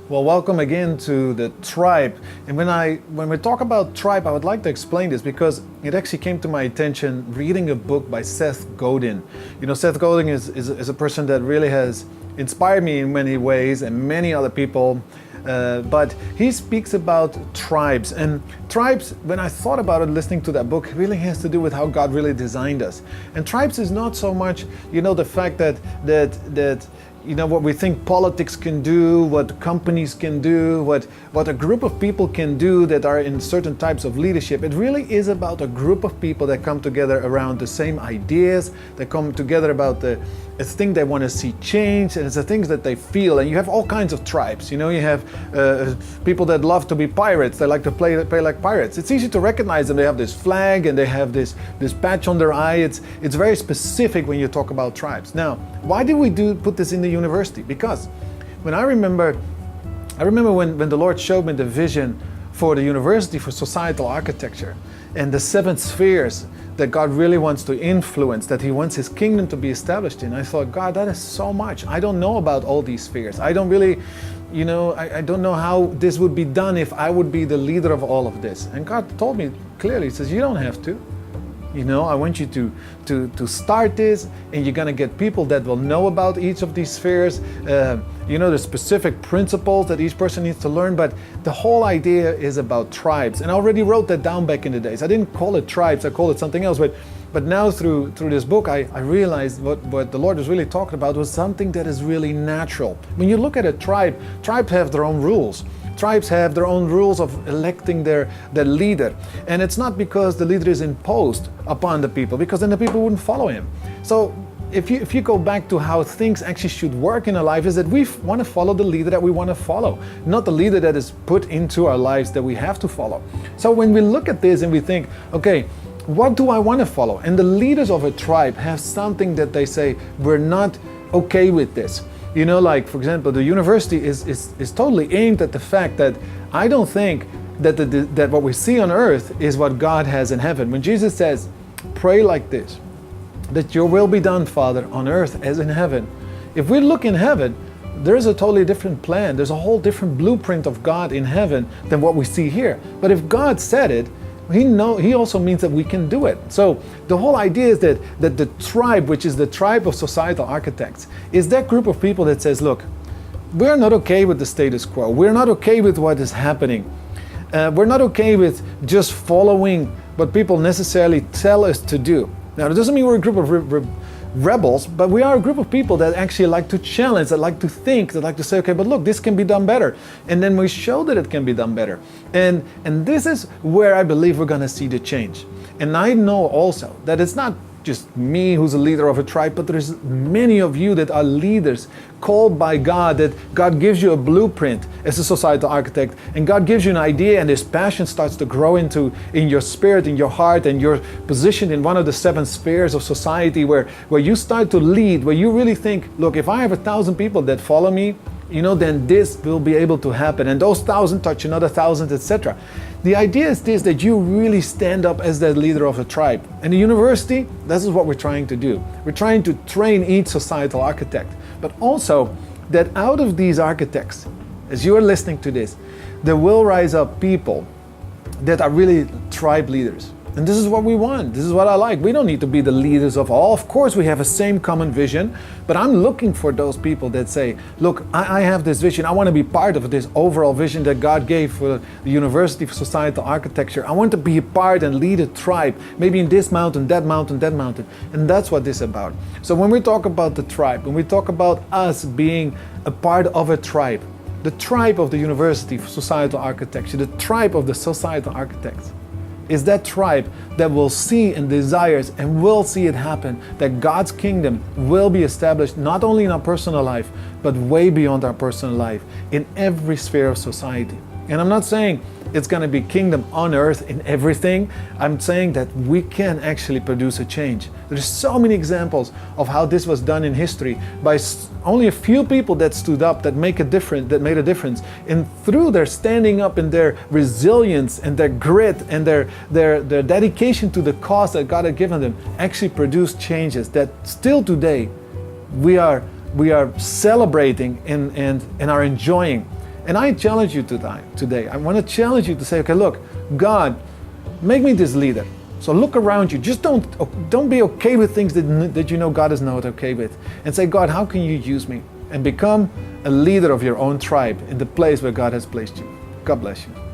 Well, welcome again to the tribe. And when we talk about tribe, I would like to explain this because it actually came to my attention reading a book by Seth Godin. You know, Seth Godin is a person that really has inspired me in many ways and many other people. But he speaks about tribes, and tribes, when I thought about it listening to that book, really has to do with how God really designed us. And tribes is not so much, the fact that what we think politics can do, what companies can do, what a group of people can do that are in certain types of leadership. It really is about a group of people that come together around the same ideas, that come together about a thing they want to see change, and it's the things that they feel. And you have all kinds of tribes. You have people that love to be pirates. They like to play like pirates. It's easy to recognize them. They have this flag and they have this patch on their eye. It's very specific when you talk about tribes. Now, why did we put this in the university? Because I remember when the Lord showed me the vision for the University for Societal Architecture and the 7 spheres that God really wants to influence, that He wants His kingdom to be established in. I thought, God, that is so much. I don't know about all these spheres. I don't really, I don't know how this would be done if I would be the leader of all of this. And God told me clearly, He says, you don't have to. I want you to start this, and you're going to get people that will know about each of these spheres, the specific principles that each person needs to learn. But the whole idea is about tribes. And I already wrote that down back in the days. I didn't call it tribes, I called it something else. But now through this book, I realized what the Lord was really talking about was something that is really natural. When you look at a tribe, tribes have their own rules. Tribes have their own rules of electing their leader. And it's not because the leader is imposed upon the people, because then the people wouldn't follow him. So if you go back to how things actually should work in our life, is that we want to follow the leader that we want to follow, not the leader that is put into our lives that we have to follow. So when we look at this and we think, okay, what do I want to follow? And the leaders of a tribe have something that they say, we're not okay with this. Like, for example, the university is totally aimed at the fact that I don't think that what we see on earth is what God has in heaven. When Jesus says, pray like this, that your will be done, Father, on earth as in heaven. If we look in heaven, there's a totally different plan. There's a whole different blueprint of God in heaven than what we see here. But if God said it, He also means that we can do it. So the whole idea is that the tribe, which is the tribe of societal architects, is that group of people that says, look, we're not okay with the status quo. We're not okay with what is happening. We're not okay with just following what people necessarily tell us to do. Now, it doesn't mean we're a group of rebels, but we are a group of people that actually like to challenge, that like to think, that like to say, okay, but look, this can be done better. And then we show that it can be done better. And this is where I believe we're going to see the change. And I know also that it's not just me who's a leader of a tribe, but there's many of you that are leaders called by God, that God gives you a blueprint as a societal architect, and God gives you an idea, and this passion starts to grow in your spirit, in your heart, and you're positioned in one of the 7 spheres of society where you start to lead, where you really think, look, if I have 1,000 people that follow me, then this will be able to happen, and those 1,000 touch another 1,000, etc. The idea is this, that you really stand up as the leader of a tribe. And the university, this is what we're trying to do. We're trying to train each societal architect, but also that out of these architects, as you are listening to this, there will rise up people that are really tribe leaders. And this is what we want. This is what I like. We don't need to be the leaders of all. Of course, we have a same common vision, but I'm looking for those people that say, look, I have this vision. I want to be part of this overall vision that God gave for the University for Societal Architecture. I want to be a part and lead a tribe, maybe in this mountain, that mountain, that mountain. And that's what this is about. So when we talk about the tribe, when we talk about us being a part of a tribe, the tribe of the University for Societal Architecture, the tribe of the societal architects, is that tribe that will see and desires and will see it happen, that God's kingdom will be established not only in our personal life, but way beyond our personal life, in every sphere of society. And I'm not saying it's going to be kingdom on earth in everything. I'm saying that we can actually produce a change. There's so many examples of how this was done in history by only a few people that stood up, that made a difference. And through their standing up and their resilience and their grit and their dedication to the cause that God had given them, actually produced changes that still today we are celebrating and are enjoying. And I challenge you today. I want to challenge you to say, okay, look, God, make me this leader. So look around you. Just don't be okay with things that you know God is not okay with. And say, God, how can you use me? And become a leader of your own tribe in the place where God has placed you. God bless you.